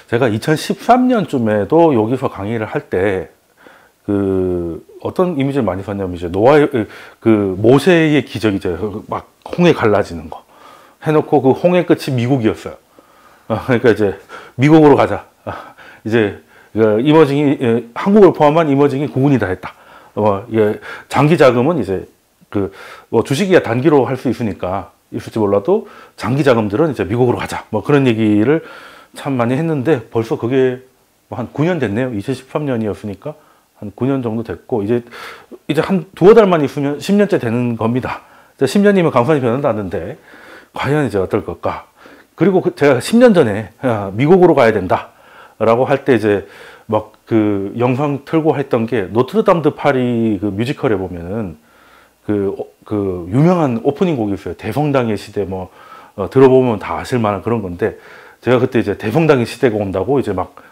제가 2013년쯤에도 여기서 강의를 할 때, 어떤 이미지를 많이 썼냐면, 이제 모세의 기적이죠. 막 홍해 갈라지는 거. 해놓고 그 홍해 끝이 미국이었어요. 그러니까 이제 미국으로 가자. 이제 이머징이, 한국을 포함한 이머징이 구군이 다 했다. 장기 자금은 이제 주식이야 단기로 할 수 있으니까 있을지 몰라도 장기 자금들은 이제 미국으로 가자. 그런 얘기를 참 많이 했는데 벌써 그게 한 9년 됐네요. 2013년이었으니까 한 9년 정도 됐고 이제 한 두어 달만 있으면 10년째 되는 겁니다. 10년이면 강산이 변한다는데 과연 이제 어떨 걸까? 그리고 제가 10년 전에 미국으로 가야 된다 라고 할 때 이제 막 영상 틀고 했던 게 노트르담 드 파리 뮤지컬에 보면은 유명한 오프닝 곡이 있어요. 대성당의 시대 들어보면 다 아실 만한 그런 건데 제가 그때 이제 대성당의 시대가 온다고 이제 막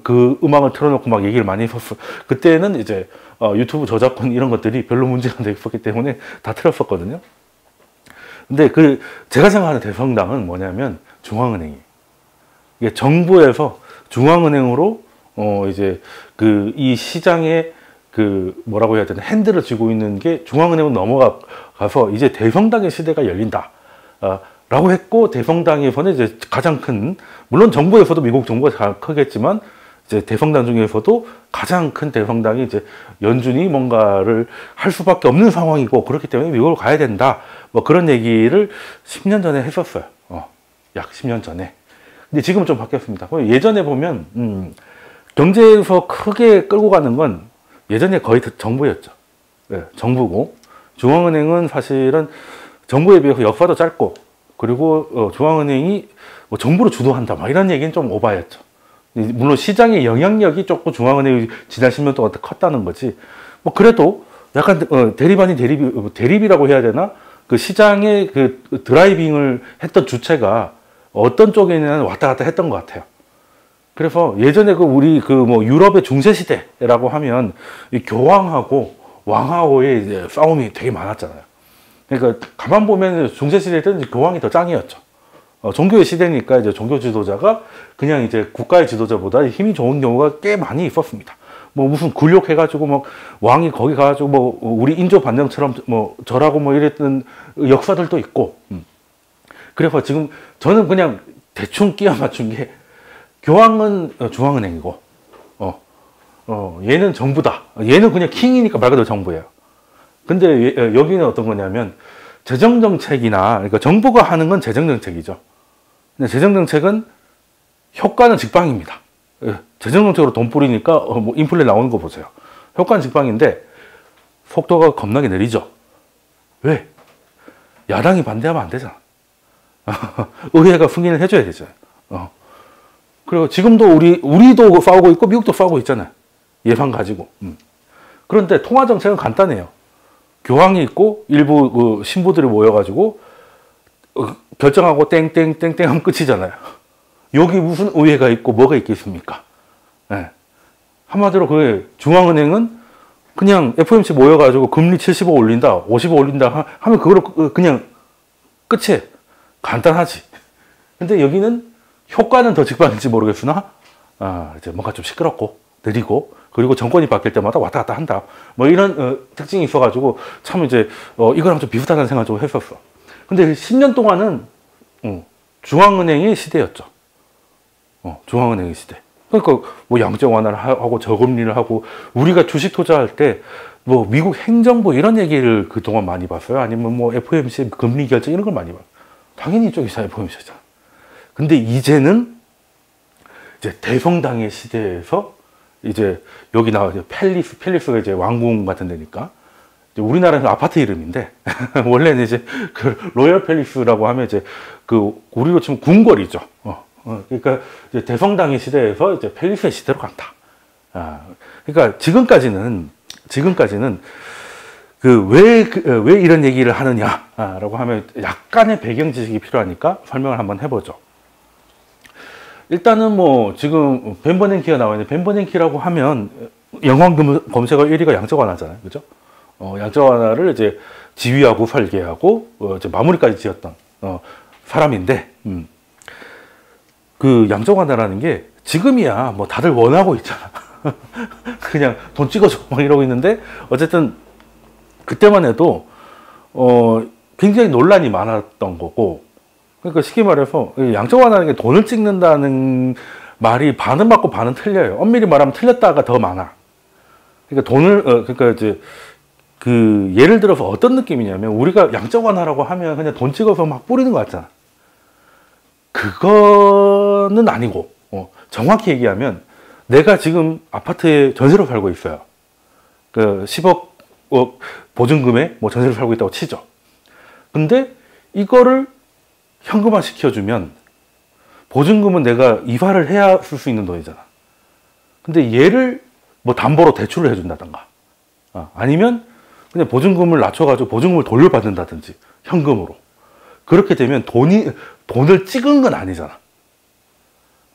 그 음악을 틀어놓고 막 얘기를 많이 했었어. 그때는 이제 유튜브 저작권 이런 것들이 별로 문제가 안 됐었기 때문에 다 틀었었거든요. 근데 제가 생각하는 대성당은 뭐냐면 중앙은행이에요. 이게 정부에서 중앙은행으로 이제 이 시장에 뭐라고 해야 되나 핸들을 쥐고 있는 게 중앙은행으로 넘어가서 이제 대성당의 시대가 열린다 라고 했고, 대성당에서는 이제 가장 큰, 물론 정부에서도 미국 정부가 가장 크겠지만 이제 대성당 중에서도 가장 큰 대성당이 이제 연준이 뭔가를 할 수밖에 없는 상황이고, 그렇기 때문에 미국으로 가야 된다 그런 얘기를 10년 전에 했었어요. 약 10년 전에. 근데 지금은 좀 바뀌었습니다. 예전에 보면 경제에서 크게 끌고 가는 건 예전에 거의 정부였죠. 네, 정부고 중앙은행은 사실은 정부에 비해서 역사도 짧고, 그리고 중앙은행이 정부로 주도한다 이런 얘기는 좀 오바였죠. 물론 시장의 영향력이 조금 중앙은행이 지난 10년 동안 컸다는 거지. 그래도 약간 대립이라고 해야 되나? 시장의 드라이빙을 했던 주체가 어떤 쪽에는 왔다 갔다 했던 것 같아요. 그래서 예전에 우리 유럽의 중세시대라고 하면 이 교황하고 왕하고의 이제 싸움이 되게 많았잖아요. 그러니까 가만 보면 중세시대 때는 교황이 더 짱이었죠. 종교의 시대니까 이제 종교 지도자가 그냥 이제 국가의 지도자보다 힘이 좋은 경우가 꽤 많이 있었습니다. 무슨 굴욕해가지고 왕이 거기 가가지고 우리 인조 반정처럼 절하고 이랬던 역사들도 있고. 그래서 지금 저는 그냥 대충 끼워 맞춘 게 교황은 중앙은행이고, 얘는 정부다. 얘는 그냥 킹이니까 말 그대로 정부예요. 근데 여기는 어떤 거냐면 재정정책이나, 그러니까 정부가 하는 건 재정정책이죠. 근데 재정정책은 효과는 직방입니다. 재정정책으로 돈 뿌리니까 인플레 나오는 거 보세요. 효과는 직방인데 속도가 겁나게 느리죠. 왜? 야당이 반대하면 안 되잖아. 의회가 승인을 해줘야 되잖아요. 그리고 지금도 우리도 싸우고 있고 미국도 싸우고 있잖아요. 예산 가지고. 그런데 통화정책은 간단해요. 교황이 있고 일부 신부들이 모여가지고 결정하고 땡땡땡땡 하면 끝이잖아요. 여기 무슨 의회가 있고 뭐가 있겠습니까? 네. 한마디로 중앙은행은 그냥 FOMC 모여가지고 금리 75 올린다, 55 올린다 하면 그거로 그냥 끝이에요. 간단하지. 근데 여기는 효과는 더 직방인지 모르겠으나 이제 뭔가 좀 시끄럽고 느리고, 그리고 정권이 바뀔 때마다 왔다 갔다 한다. 이런 특징이 있어가지고 참 이제 이거랑 좀 비슷하다는 생각을 좀 했었어. 근데 10년 동안은 중앙은행의 시대였죠. 중앙은행의 시대. 그러니까 양적 완화를 하고 저금리를 하고, 우리가 주식 투자할 때 미국 행정부 이런 얘기를 그동안 많이 봤어요. 아니면 FOMC 금리 결정 이런 걸 많이 봤어요. 당연히 이쪽이 FOMC잖아. 근데 이제는 이제 대성당의 시대에서 이제 여기 나와서 팰리스가 이제 왕궁 같은 데니까, 우리나라에서 아파트 이름인데 원래는 이제 로열 팰리스라고 하면 이제 우리로 치면 궁궐이죠. 그러니까 이제 대성당의 시대에서 이제 팰리스의 시대로 간다. 그러니까 지금까지는 왜 이런 얘기를 하느냐라고 하면 약간의 배경 지식이 필요하니까 설명을 한번 해보죠. 일단은 지금 벤버냉키가 나와 있는데, 벤버냉키라고 하면 영화 검색어 1위가 양적 완화잖아요. 그죠? 양적 완화를 이제 지휘하고 설계하고 이제 마무리까지 지었던 사람인데, 그 양적 완화라는 게 지금이야 뭐 다들 원하고 있잖아. 그냥 돈 찍어줘 막 이러고 있는데 어쨌든 그때만 해도 굉장히 논란이 많았던 거고, 그러니까 쉽게 말해서 양적 완화라는 게 돈을 찍는다는 말이 반은 맞고 반은 틀려요. 엄밀히 말하면 틀렸다가 더 많아. 그러니까 그러니까 이제 그 예를 들어서 어떤 느낌이냐면, 우리가 양적 완화라고 하면 그냥 돈 찍어서 막 뿌리는 거 같잖아. 그거는 아니고, 정확히 얘기하면 내가 지금 아파트에 전세로 살고 있어요. 그 10억 보증금에 뭐 전세로 살고 있다고 치죠. 근데 이거를 현금화 시켜주면 보증금은 내가 이화를 해야 쓸 수 있는 돈이잖아. 근데 얘를 뭐 담보로 대출을 해준다던가, 아니면 그냥 보증금을 낮춰가지고 보증금을 돌려받는다든지 현금으로. 그렇게 되면 돈을 찍은 건 아니잖아.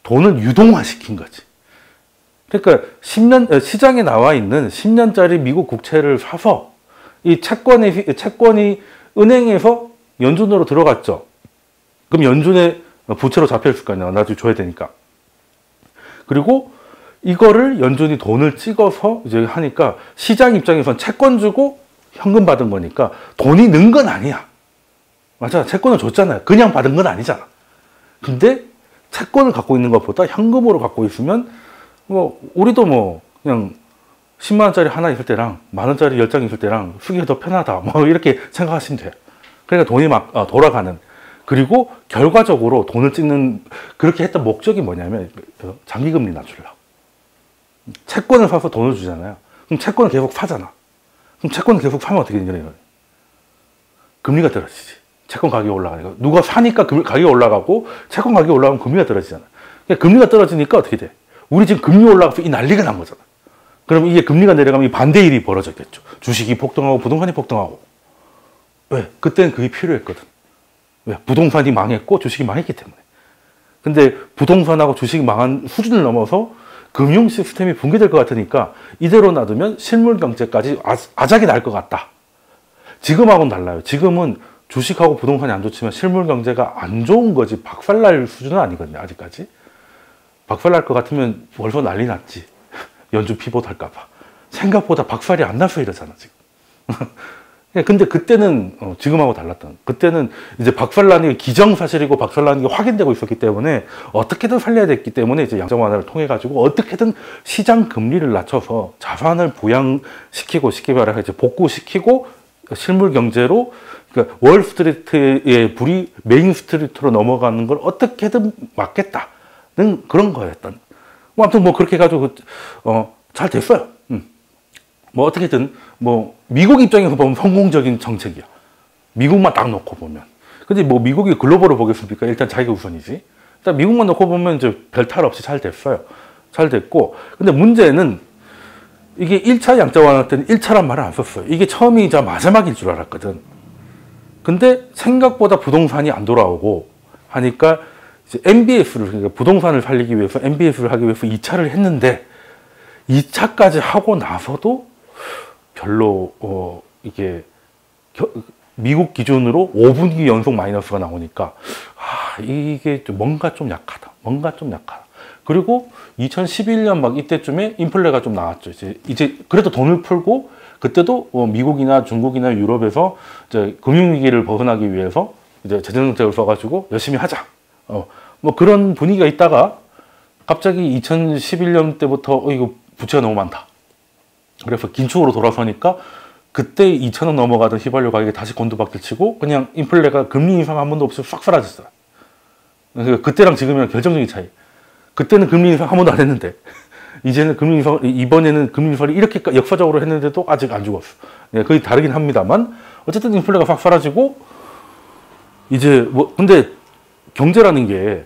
돈을 유동화 시킨 거지. 그러니까 시장에 나와 있는 10년짜리 미국 국채를 사서 이 채권이 은행에서 연준으로 들어갔죠. 그럼 연준의 부채로 잡혀있을 거 아니야. 나중에 줘야 되니까. 그리고 이거를 연준이 돈을 찍어서 이제 하니까 시장 입장에선 채권 주고 현금 받은 거니까 돈이 는 건 아니야. 맞아. 채권을 줬잖아요. 그냥 받은 건 아니잖아. 근데 채권을 갖고 있는 것보다 현금으로 갖고 있으면 뭐 우리도 뭐 그냥 10만 원짜리 하나 있을 때랑 만 원짜리 10장 있을 때랑 쓰기가 더 편하다 뭐 이렇게 생각하시면 돼요. 그러니까 돈이 막 돌아가는. 그리고 결과적으로 돈을 찍는, 그렇게 했던 목적이 뭐냐면 장기금리 낮추려고. 채권을 사서 돈을 주잖아요. 그럼 채권을 계속 사잖아. 그럼 채권을 계속 사면 어떻게 되냐, 금리가 떨어지지. 채권 가격이 올라가니까. 누가 사니까 가격이 올라가고, 채권 가격이 올라가면 금리가 떨어지잖아. 그러니까 금리가 떨어지니까 어떻게 돼? 우리 지금 금리 올라가서 이 난리가 난 거잖아. 그럼 이게 금리가 내려가면 이 반대 일이 벌어졌겠죠. 주식이 폭등하고 부동산이 폭등하고. 왜? 그때는 그게 필요했거든. 왜? 부동산이 망했고 주식이 망했기 때문에. 근데 부동산하고 주식이 망한 수준을 넘어서 금융 시스템이 붕괴될 것 같으니까 이대로 놔두면 실물 경제까지 아작이 날 것 같다. 지금하고는 달라요. 지금은 주식하고 부동산이 안 좋지만 실물 경제가 안 좋은 거지 박살날 수준은 아니거든요. 아직까지. 박살날 것 같으면 벌써 난리 났지. 연준 피봇 할까봐. 생각보다 박살이 안 나서 이러잖아 지금. 근데 그때는 지금하고 달랐던. 그때는 이제 박살나는 게 기정사실이고 박살나는 게 확인되고 있었기 때문에 어떻게든 살려야 됐기 때문에 이제 양적 완화를 통해 가지고 어떻게든 시장 금리를 낮춰서 자산을 부양시키고, 쉽게 말해 이제 복구시키고 실물 경제로, 그러니까 월스트리트의 불이 메인 스트리트로 넘어가는 걸 어떻게든 막겠다는 그런 거였던. 뭐 아무튼 뭐 그렇게 해가지고 잘 됐어요. 뭐 어떻게든 뭐 미국 입장에서 보면 성공적인 정책이야. 미국만 딱 놓고 보면. 근데 뭐 미국이 글로벌을 보겠습니까? 일단 자기가 우선이지. 일단 미국만 놓고 보면 이제 별 탈 없이 잘 됐어요. 잘 됐고. 근데 문제는 이게 1차 양적 완화 때는 1차란 말을 안 썼어요. 이게 처음이자 마지막일 줄 알았거든. 근데 생각보다 부동산이 안 돌아오고 하니까 이제 MBS를, 그러니까 부동산을 살리기 위해서 MBS를 하기 위해서 2차를 했는데 2차까지 하고 나서도 별로 이게 미국 기준으로 5분기 연속 마이너스가 나오니까 이게 뭔가 좀 약하다. 뭔가 좀 약하다. 그리고 2011년 막 이때쯤에 인플레가 좀 나왔죠. 이제 그래도 돈을 풀고 그때도 미국이나 중국이나 유럽에서 이제 금융위기를 벗어나기 위해서 이제 재정정책을 써가지고 열심히 하자. 뭐 그런 분위기가 있다가 갑자기 2011년 때부터 이거 부채가 너무 많다. 그래서 긴축으로 돌아서니까 그때 2,000원 넘어가던 휘발유 가격이 다시 곤두박질 치고 그냥 인플레가 금리 인상 한 번도 없이 싹 사라졌어요. 그러니까 그때랑 지금이랑 결정적인 차이. 그때는 금리 인상 한 번도 안 했는데 이제는 금리 인상, 이번에는 금리 인상을 이렇게 역사적으로 했는데도 아직 안 죽었어. 네, 거의 다르긴 합니다만 어쨌든 인플레가 싹 사라지고 이제 뭐 근데 경제라는 게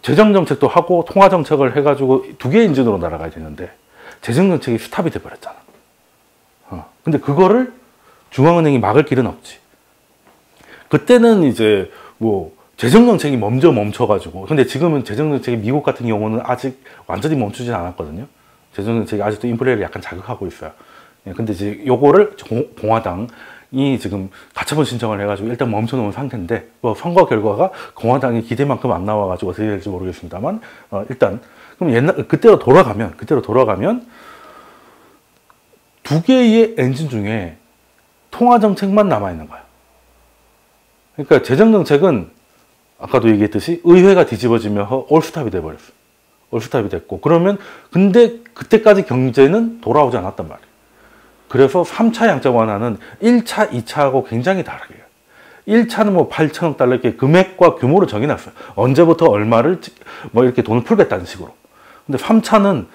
재정정책도 하고 통화정책을 해가지고 두 개의 엔진으로 날아가야 되는데 재정정책이 스탑이 돼버렸잖아. 근데 그거를 중앙은행이 막을 길은 없지. 그때는 이제 뭐 재정정책이 먼저 멈춰가지고, 근데 지금은 재정정책이 미국 같은 경우는 아직 완전히 멈추진 않았거든요. 재정정책이 아직도 인플레를 약간 자극하고 있어요. 근데 이제 요거를 공화당 지금 가처분 신청을 해가지고 일단 멈춰놓은 상태인데 뭐 선거 결과가 공화당이 기대만큼 안 나와가지고 어떻게 될지 모르겠습니다만 일단 그럼 그때로 돌아가면 두 개의 엔진 중에 통화 정책만 남아 있는 거야. 그러니까 재정 정책은 아까도 얘기했듯이 의회가 뒤집어지면서 올스탑이 돼버렸어. 올스탑이 됐고 그러면 근데 그때까지 경제는 돌아오지 않았단 말이에요. 그래서 3차 양적 완화는 1차, 2차하고 굉장히 다르게 해요. 1차는 뭐 8천억 달러 이렇게 금액과 규모를 정해놨어요. 언제부터 얼마를 뭐 이렇게 돈을 풀겠다는 식으로. 근데 3차는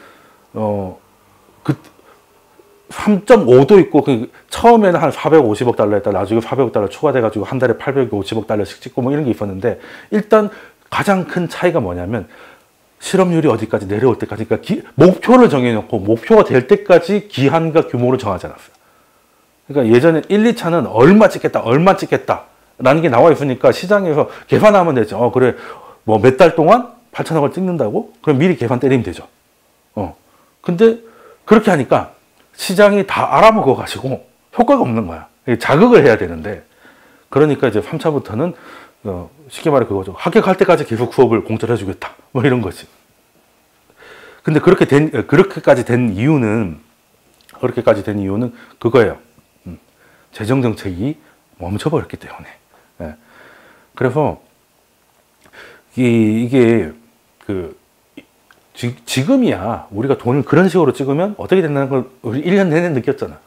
3.5도 있고 처음에는 한 450억 달러 했다 나중에 400억 달러 추가돼가지고 한 달에 850억 달러씩 찍고 뭐 이런 게 있었는데 일단 가장 큰 차이가 뭐냐면 실업률이 어디까지 내려올 때까지 그러니까 목표를 정해놓고 목표가 될 때까지 기한과 규모를 정하지 않았어요. 그러니까 예전에 1, 2차는 얼마 찍겠다 라는 게 나와 있으니까 시장에서 계산하면 되죠. 그래 뭐 몇 달 동안 8천억을 찍는다고? 그럼 미리 계산 때리면 되죠. 근데 그렇게 하니까 시장이 다 알아먹어 가지고 효과가 없는 거야. 자극을 해야 되는데 그러니까 이제 3차부터는 쉽게 말해 그거죠. 합격할 때까지 계속 수업을 공짜로 해주겠다. 뭐 이런 거지. 근데 그렇게까지 된 이유는 그거예요. 재정 정책이 멈춰버렸기 때문에. 예. 그래서 이게 지금이야 우리가 돈을 그런 식으로 찍으면 어떻게 된다는 걸 우리 1년 내내 느꼈잖아.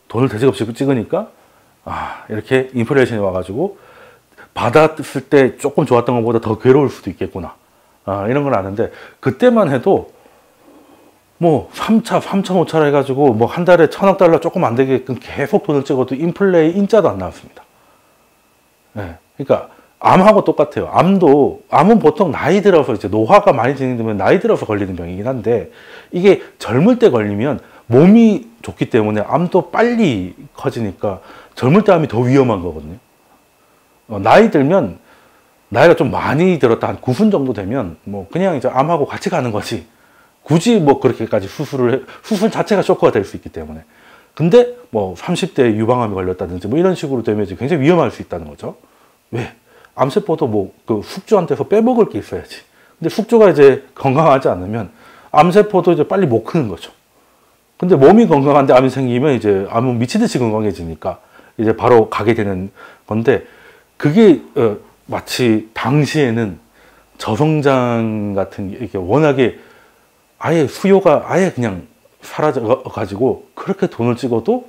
돈을 대책없이 찍으니까 이렇게 인플레이션이 와가지고 받았을 때 조금 좋았던 것보다 더 괴로울 수도 있겠구나. 이런 걸 아는데 그때만 해도 뭐 3차, 3.5차라 해가지고 뭐 한 달에 1,000억 달러 조금 안 되게끔 계속 돈을 찍어도 인플레이 인자도 안 나왔습니다. 네. 그러니까 암하고 똑같아요. 암은 보통 나이 들어서 이제 노화가 많이 진행되면 나이 들어서 걸리는 병이긴 한데 이게 젊을 때 걸리면 몸이 좋기 때문에 암도 빨리 커지니까 젊을 때 암이 더 위험한 거거든요. 나이 들면 나이가 좀 많이 들었다 한 9분 정도 되면 뭐 그냥 이제 암하고 같이 가는 거지. 굳이 뭐 그렇게까지 수술 자체가 쇼크가 될 수 있기 때문에. 근데 뭐 30대에 유방암이 걸렸다든지 뭐 이런 식으로 되면 이제 굉장히 위험할 수 있다는 거죠. 왜? 암세포도 뭐 그 숙주한테서 빼먹을 게 있어야지. 근데 숙주가 이제 건강하지 않으면 암세포도 이제 빨리 못 크는 거죠. 근데 몸이 건강한데 암이 생기면 이제 암은 미치듯이 건강해지니까 이제 바로 가게 되는 건데 그게 마치 당시에는 저성장 같은 게 이게 워낙에 아예 수요가 아예 그냥 사라져 가지고 그렇게 돈을 찍어도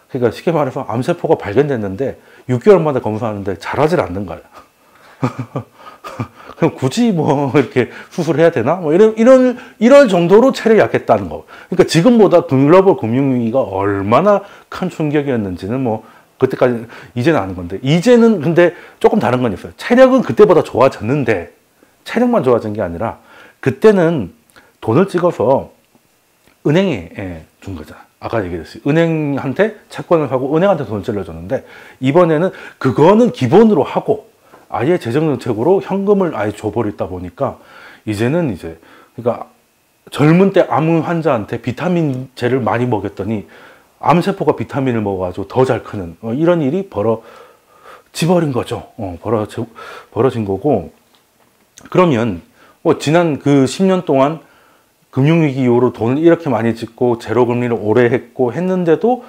그러니까 쉽게 말해서 암세포가 발견됐는데 6개월마다 검사하는데 잘하질 않는 거예요. 그럼 굳이 뭐 이렇게 수술해야 되나? 뭐 이럴 정도로 체력이 약했다는 거. 그러니까 지금보다 글로벌 금융위기가 얼마나 큰 충격이었는지는 뭐 그때까지 이제는 아는 건데 이제는 근데 조금 다른 건 있어요. 체력은 그때보다 좋아졌는데 체력만 좋아진 게 아니라 그때는 돈을 찍어서 은행에 준 거잖아. 아까 얘기했듯이 은행한테 채권을 사고 은행한테 돈을 찔러줬는데 이번에는 그거는 기본으로 하고 아예 재정정책으로 현금을 아예 줘버리다 보니까 이제는 이제 그러니까 젊은 때 암 환자한테 비타민제를 많이 먹였더니 암세포가 비타민을 먹어가지고 더 잘 크는 이런 일이 벌어져버린 거죠. 벌어진 거고 그러면 뭐 지난 그 10년 동안 금융위기 이후로 돈을 이렇게 많이 찍고 제로금리를 오래 했는데도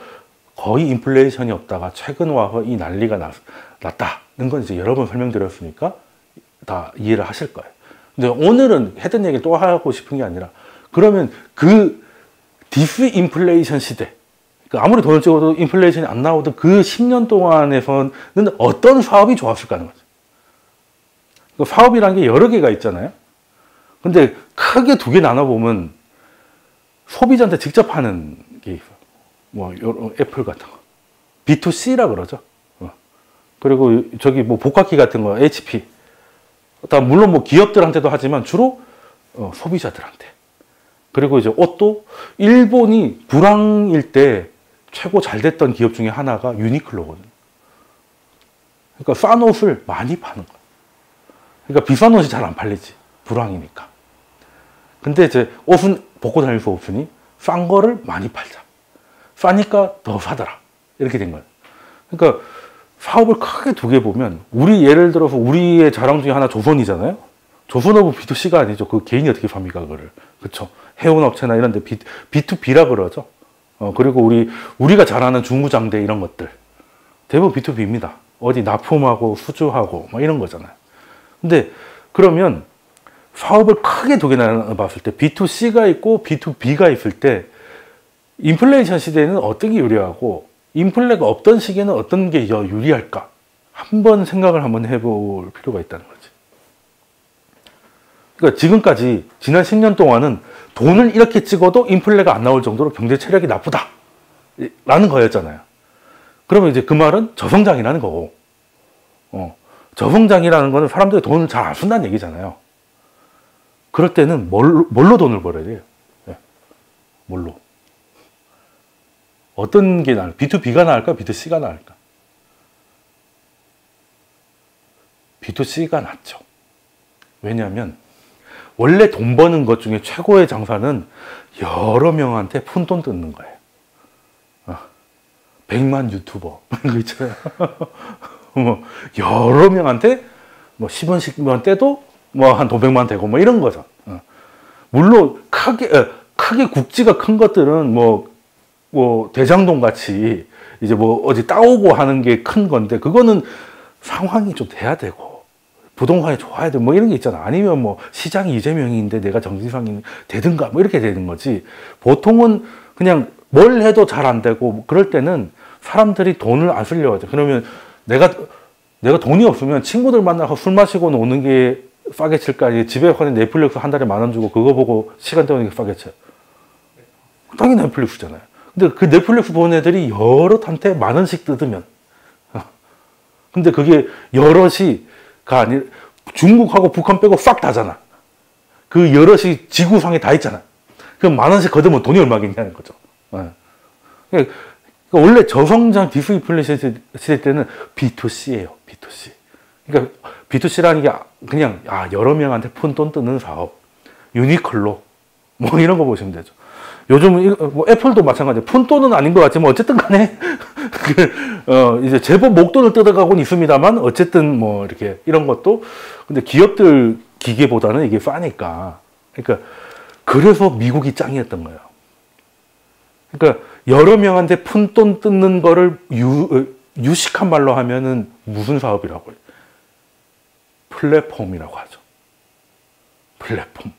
거의 인플레이션이 없다가 최근 와서 이 난리가 났다는 건 이제 여러 번 설명드렸으니까 다 이해를 하실 거예요. 근데 오늘은 했던 얘기를 또 하고 싶은 게 아니라 그러면 그 디스인플레이션 시대 아무리 돈을 찍어도 인플레이션이 안 나오던 그 10년 동안에서는 어떤 사업이 좋았을까 하는 거죠. 사업이라는 게 여러 개가 있잖아요. 근데 크게 두 개 나눠보면 소비자한테 직접 하는 게 있어요. 뭐 애플 같은 거 B2C라 그러죠. 그리고 저기 뭐 복합기 같은 거 HP 물론 뭐 기업들한테도 하지만 주로 소비자들한테. 그리고 이제 옷도 일본이 불황일 때 최고 잘 됐던 기업 중에 하나가 유니클로거든요. 그러니까 싼 옷을 많이 파는 거예요. 그러니까 비싼 옷이 잘 안 팔리지. 불황이니까. 근데 이제 옷은 벗고 다닐 수 없으니 싼 거를 많이 팔자. 싸니까 더 사더라. 이렇게 된 거예요. 그러니까 사업을 크게 두 개 보면 우리 예를 들어서 우리의 자랑 중에 하나 조선이잖아요. 조선업은 B2C가 아니죠. 그 개인이 어떻게 팝니까 그거를. 그렇죠. 해운업체나 이런 데 B2B라 그러죠. 그리고 우리가 잘 아는 중구장대 이런 것들 대부분 B2B입니다. 어디 납품하고 수주하고 뭐 이런 거잖아요. 근데 그러면 사업을 크게 두 개 나눠봤을 때 B2C가 있고 B2B가 있을 때 인플레이션 시대에는 어떤 게 유리하고 인플레가 없던 시기에는 어떤 게 유리할까? 한번 생각을 한번 해볼 필요가 있다는 거지. 그러니까 지금까지 지난 10년 동안은 돈을 이렇게 찍어도 인플레가 안 나올 정도로 경제 체력이 나쁘다 라는 거였잖아요. 그러면 이제 그 말은 저성장이라는 거고, 저성장이라는 거는 사람들이 돈을 잘 안 쓴다는 얘기잖아요. 그럴 때는 뭘로 돈을 벌어야 돼요? 네. 뭘로? 어떤 게 나을까? B2B가 나을까? B2C가 나을까? B2C가 낫죠. 왜냐하면 원래 돈 버는 것 중에 최고의 장사는 여러 명한테 푼돈 뜯는 거예요. 100만 유튜버 이거 있잖아요. 뭐 여러 명한테 뭐 10원씩만 떼도 뭐 한 500만 되고 뭐 이런 거죠. 물론 크게 국지가 큰 것들은 뭐 대장동 같이 이제 뭐 어디 따오고 하는 게 큰 건데 그거는 상황이 좀 돼야 되고 부동산이 좋아야 되고 뭐 이런 게 있잖아. 아니면 뭐 시장이 이재명인데 내가 정치상이 되든가 뭐 이렇게 되는 거지. 보통은 그냥 뭘 해도 잘 안 되고 뭐 그럴 때는 사람들이 돈을 안 쓰려고 하죠. 그러면 내가 돈이 없으면 친구들 만나서 술 마시고 노는 게 싸게 칠까? 집에 가는 넷플릭스 한 달에 10,000원 주고 그거 보고 시간 때우는 게 싸게 쳐. 당연히 넷플릭스잖아요. 근데 그 넷플릭스 보는 애들이 여럿한테 10,000원씩 뜯으면 근데 그게 여럿이가 아니라 중국하고 북한 빼고 싹 다잖아. 그 여럿이 지구상에 다 있잖아. 그럼 10,000원씩 거두면 돈이 얼마겠냐는 거죠. 그러니까 원래 저성장 디스인플레이션 시대 때는 B2C예요. B2C. 그러니까 B2C라는 게 그냥 여러 명한테 푼돈 뜨는 사업. 유니클로 뭐 이런 거 보시면 되죠. 요즘 뭐 애플도 마찬가지예요. 푼돈은 아닌 것 같지만 어쨌든 간에 이제 제법 목돈을 뜯어가고는 있습니다만 어쨌든 뭐 이렇게 이런 것도 근데 기업들 기계보다는 이게 싸니까 그러니까 그래서 미국이 짱이었던 거예요. 그러니까 여러 명한테 푼돈 뜯는 거를 유식한 말로 하면은 무슨 사업이라고 해요? 플랫폼이라고 하죠. 플랫폼.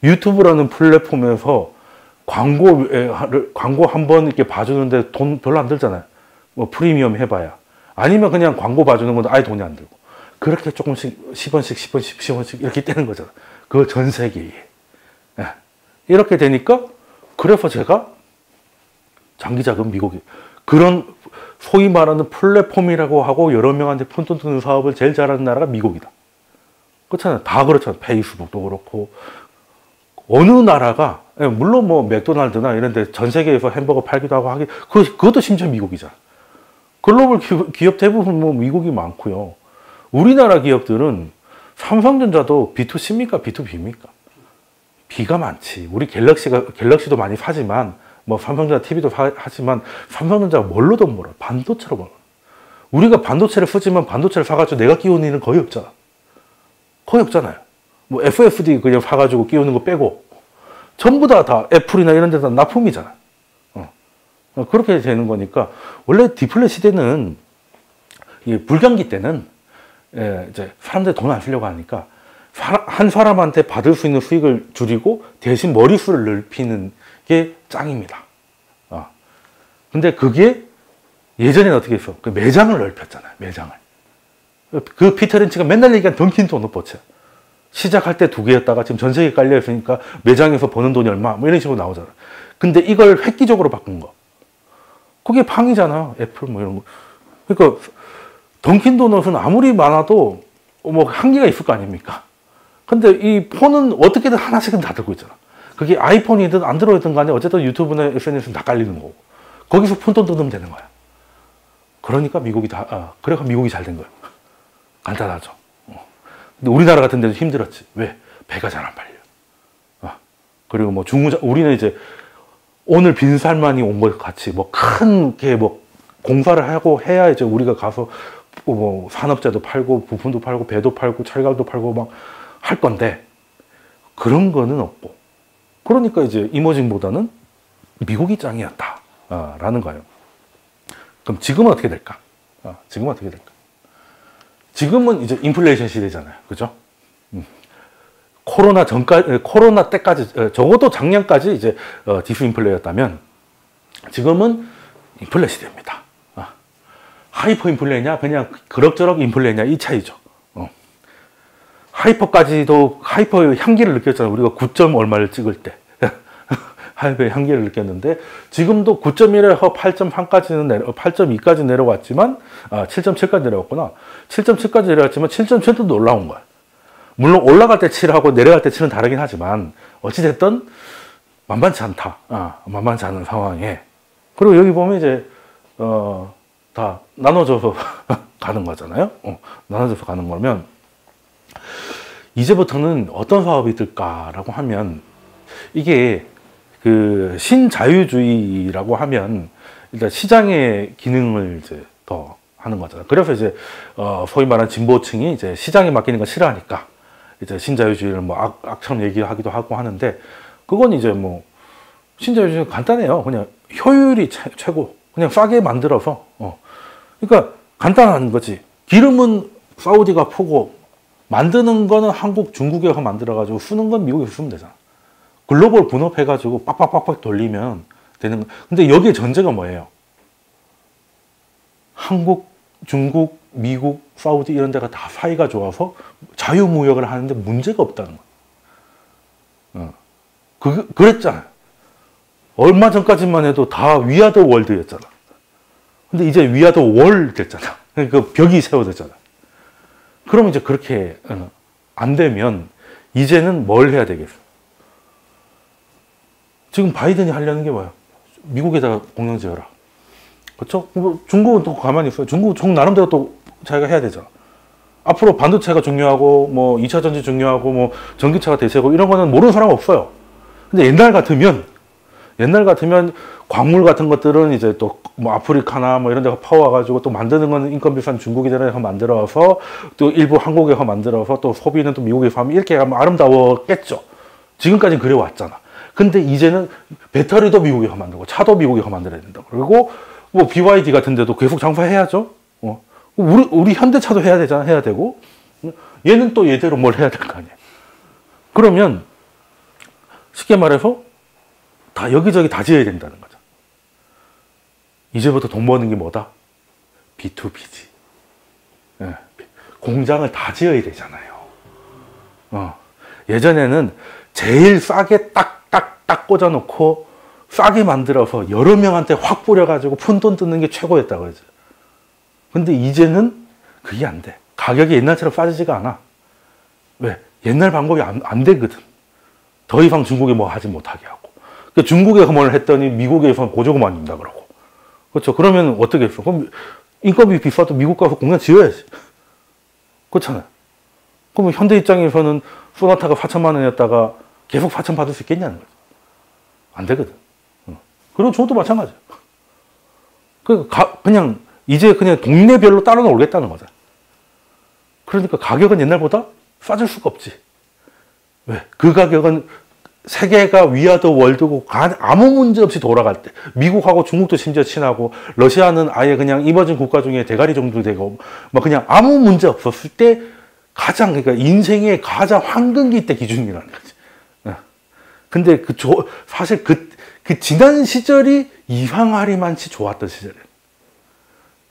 유튜브라는 플랫폼에서 광고 한 번 이렇게 봐주는데 돈 별로 안 들잖아요. 뭐 프리미엄 해봐야. 아니면 그냥 광고 봐주는 건데 아예 돈이 안 들고. 그렇게 조금씩 10원씩, 10원씩, 10원씩 이렇게 떼는 거잖아. 그거 전 세계에. 이렇게 되니까 그래서 제가 장기자금 미국이 그런 소위 말하는 플랫폼이라고 하고 여러 명한테 푼돈 뜨는 사업을 제일 잘하는 나라가 미국이다. 그렇잖아요. 다 그렇잖아요. 페이스북도 그렇고 어느 나라가 물론 뭐 맥도날드나 이런 데 전 세계에서 햄버거 팔기도 하고 하기 그것도 심지어 미국이잖아. 글로벌 기업 대부분 뭐 미국이 많고요. 우리나라 기업들은 삼성전자도 B2C입니까? B2B입니까? B가 많지. 우리 갤럭시도 많이 사지만 뭐 삼성전자 TV도 하지만 삼성전자가 뭘로 돈 벌어? 반도체로 벌어. 우리가 반도체를 쓰지만 반도체를 사가지고 내가 끼우는 일은 거의 없잖아. 거의 없잖아요. 뭐 FFD 그냥 사가지고 끼우는 거 빼고 전부 다 애플이나 이런 데다 납품이잖아. 그렇게 되는 거니까 원래 디플레 시대는 불경기 때는 이제 사람들이 돈 안 쓰려고 하니까 한 사람한테 받을 수 있는 수익을 줄이고 대신 머리수를 넓히는 게 짱입니다. 근데 그게 예전에는 어떻게 했어? 그 매장을 넓혔잖아요. 매장을. 그 피터 린치가 맨날 얘기한 던킨 도너츠. 시작할 때 2개였다가 지금 전 세계에 깔려 있으니까 매장에서 버는 돈이 얼마 뭐 이런 식으로 나오잖아. 근데 이걸 획기적으로 바꾼 거. 그게 팡이잖아. 애플 뭐 이런 거. 그러니까 던킨 도넛은 아무리 많아도 뭐 한계가 있을 거 아닙니까? 근데 이 폰은 어떻게든 하나씩은 다 들고 있잖아. 그게 아이폰이든 안드로이드든 간에 어쨌든 유튜브나 SNS는 다 깔리는 거고. 거기서 푼돈 뜯으면 되는 거야. 그러니까 미국이 그래서 미국이 잘 된 거야. 간단하죠. 근데 우리나라 같은 데도 힘들었지. 왜? 배가 잘 안 팔려. 그리고 뭐 우리는 이제 오늘 빈살만이 온 것 같이 뭐 큰 게 뭐 공사를 하고 해야 이제 우리가 가서 뭐 산업재도 팔고 부품도 팔고 배도 팔고 철강도 팔고 막 할 건데 그런 거는 없고 그러니까 이제 이머징보다는 미국이 짱이었다 라는 거예요. 그럼 지금은 어떻게 될까? 지금은 어떻게 될까? 지금은 이제 인플레이션 시대잖아요. 그죠? 코로나 때까지, 적어도 작년까지 이제 디스인플레였다면 지금은 인플레 시대입니다. 하이퍼 인플레냐, 그냥 그럭저럭 인플레냐, 이 차이죠. 하이퍼의 향기를 느꼈잖아요. 우리가 9점 얼마를 찍을 때. 하이퍼의 향기를 느꼈는데, 지금도 9.1에서 8.2까지 내려왔지만, 7.7까지 내려왔구나. 7.7까지 내려왔지만, 7.7도 올라온 거야. 물론 올라갈 때 7하고 내려갈 때 7은 다르긴 하지만, 어찌됐든, 만만치 않다. 만만치 않은 상황에. 그리고 여기 보면 이제, 다 나눠져서 가는 거잖아요. 나눠져서 가는 거면, 이제부터는 어떤 사업이 뜰까라고 하면, 이게 그 신자유주의라고 하면 일단 시장의 기능을 이제 더 하는 거잖아요. 그래서 이제 소위 말하는 진보층이 이제 시장에 맡기는 걸 싫어하니까 이제 신자유주의를 뭐 악처럼 얘기하기도 하고 하는데 그건 이제 뭐 신자유주의는 간단해요. 그냥 효율이 최고. 그냥 싸게 만들어서 그러니까 간단한 거지. 기름은 사우디가 퍼고 만드는 거는 한국, 중국에서 만들어가지고 쓰는 건 미국에서 쓰면 되잖아. 글로벌 분업해가지고 빡빡빡빡 돌리면 되는 거. 근데 여기에 전제가 뭐예요? 한국, 중국, 미국, 사우디 이런 데가 다 사이가 좋아서 자유무역을 하는데 문제가 없다는 거야. 그랬잖아요. 얼마 전까지만 해도 다 위아더 월드였잖아. 근데 이제 위아더 월 됐잖아. 그러니까 벽이 세워졌잖아. 그럼 이제 그렇게 안 되면 이제는 뭘 해야 되겠어? 지금 바이든이 하려는 게 뭐야? 미국에다가 공장 지어라. 그렇죠? 중국은 또 가만히 있어요. 중국 나름대로 또 자기가 해야 되잖아. 앞으로 반도체가 중요하고 뭐 2차 전지 중요하고 뭐 전기차가 대세고 이런 거는 모르는 사람 없어요. 근데 옛날 같으면 광물 같은 것들은 이제 또 뭐 아프리카나 뭐 이런 데가 파와가지고 또 만드는 거는 인건비 싼 중국에서 만들어서 또 일부 한국에서 만들어서 또 소비는 또 미국에서 하면 이렇게 하면 아름다웠겠죠. 지금까지는 그래 왔잖아. 근데 이제는 배터리도 미국에서 만들고 차도 미국에서 만들어야 된다. 그리고 뭐 BYD 같은 데도 계속 장사해야죠. 우리 현대차도 해야 되고 얘는 또 얘대로 뭘 해야 될 거 아니야. 그러면 쉽게 말해서 다 여기저기 다 지어야 된다는 거죠. 이제부터 돈 버는 게 뭐다? B2B지. 공장을 다 지어야 되잖아요. 예전에는 제일 싸게 딱 꽂아놓고 싸게 만들어서 여러 명한테 확 뿌려가지고 푼돈 뜯는 게 최고였다 그러죠. 근데 이제는 그게 안 돼. 가격이 옛날처럼 싸지지가 않아. 왜? 옛날 방법이 안 되거든. 더 이상 중국에 뭐 하지 못하게 하고. 그러니까 중국에서 뭘 했더니 미국에서 보조금만 준다 그러고. 그렇죠. 그러면 어떻게 했어? 그럼 인건비 비싸도 미국 가서 공장 지어야지. 그렇잖아요. 그럼 현대 입장에서는 소나타가 4천만 원이었다가 계속 4천 받을 수 있겠냐는 거죠. 안 되거든. 그리고 저도 마찬가지예요. 그냥 이제 그냥 동네별로 따로 놀겠다는 거죠. 그러니까 가격은 옛날보다 싸질 수가 없지. 왜? 그 가격은 세계가 위아더 월드고 아무 문제 없이 돌아갈 때 미국하고 중국도 심지어 친하고 러시아는 아예 그냥 이머징 국가 중에 대가리 정도 되고 막 그냥 아무 문제 없었을 때 그러니까 인생의 가장 황금기 때 기준이라는 거지. 근데 사실 그 지난 시절이 이황하리만치 좋았던 시절이에요.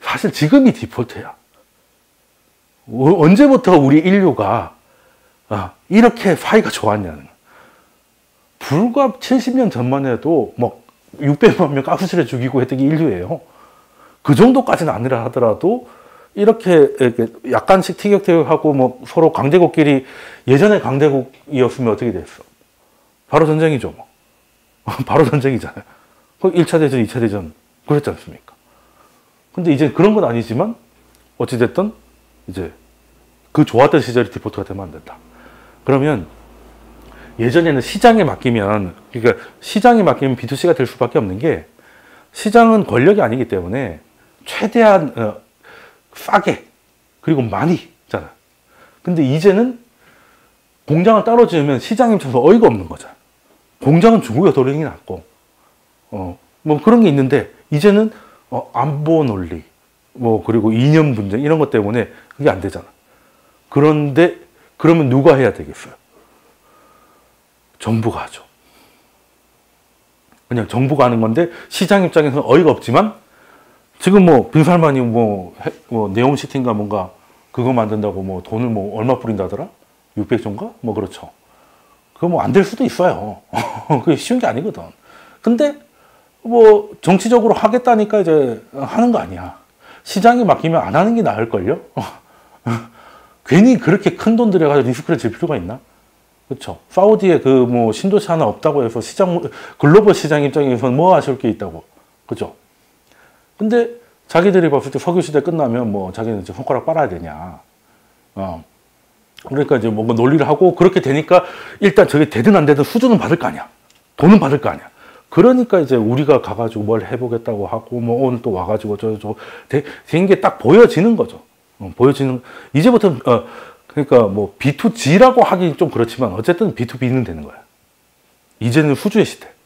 사실 지금이 디폴트야. 언제부터 우리 인류가 이렇게 사이가 좋았냐는 거야. 불과 70년 전만 해도 막 600만 명 가스실에 죽이고 했던 게 인류예요. 그 정도까지는 아니라 하더라도 이렇게 약간씩 티격태격하고 뭐 서로 강대국끼리 예전에 강대국이었으면 어떻게 됐어? 바로 전쟁이죠. 뭐. 바로 전쟁이잖아요. 1차 대전, 2차 대전 그랬지 않습니까? 근데 이제 그런 건 아니지만 어찌됐든 이제 그 좋았던 시절이 디폴트가 되면 안 된다. 그러면 예전에는 시장에 맡기면 B2C가 될 수밖에 없는 게 시장은 권력이 아니기 때문에 최대한 싸게 그리고 많이 잖아. 근데 이제는 공장을 따로 지으면 시장 입장에서 어이가 없는 거잖아. 공장은 중국에 도령이 났고 뭐 그런 게 있는데 이제는 안보 논리 뭐 그리고 이념 분쟁 이런 것 때문에 그게 안 되잖아. 그런데 그러면 누가 해야 되겠어요? 정부가 하죠. 그냥 정부가 하는 건데 시장 입장에서는 어이가 없지만 지금 뭐 빈살만이 뭐 네옴시티인가 뭔가 그거 만든다고 뭐 돈을 뭐 얼마 뿌린다더라? 600조인가? 뭐 그렇죠. 그거 뭐 안 될 수도 있어요. 그게 쉬운 게 아니거든. 근데 뭐 정치적으로 하겠다니까 이제 하는 거 아니야. 시장에 맡기면 안 하는 게 나을걸요? 괜히 그렇게 큰 돈 들여가지고 리스크를 질 필요가 있나? 그렇죠. 사우디에 그 뭐 신도시 하나 없다고 해서 글로벌 시장 입장에서는 뭐 아쉬울 게 있다고. 그죠? 근데 자기들이 봤을 때 석유 시대 끝나면 뭐 자기는 이제 손가락 빨아야 되냐. 그러니까 이제 뭔가 논리를 하고 그렇게 되니까 일단 저게 되든 안 되든 수주는 받을 거 아니야. 돈은 받을 거 아니야. 그러니까 이제 우리가 가가지고 뭘 해보겠다고 하고 뭐 오늘 또 와가지고 된 게 딱 보여지는 거죠. 보여지는 이제부터 그러니까 뭐 B2G라고 하기 좀 그렇지만 어쨌든 B2B는 되는 거야. 이제는 수주의 시대.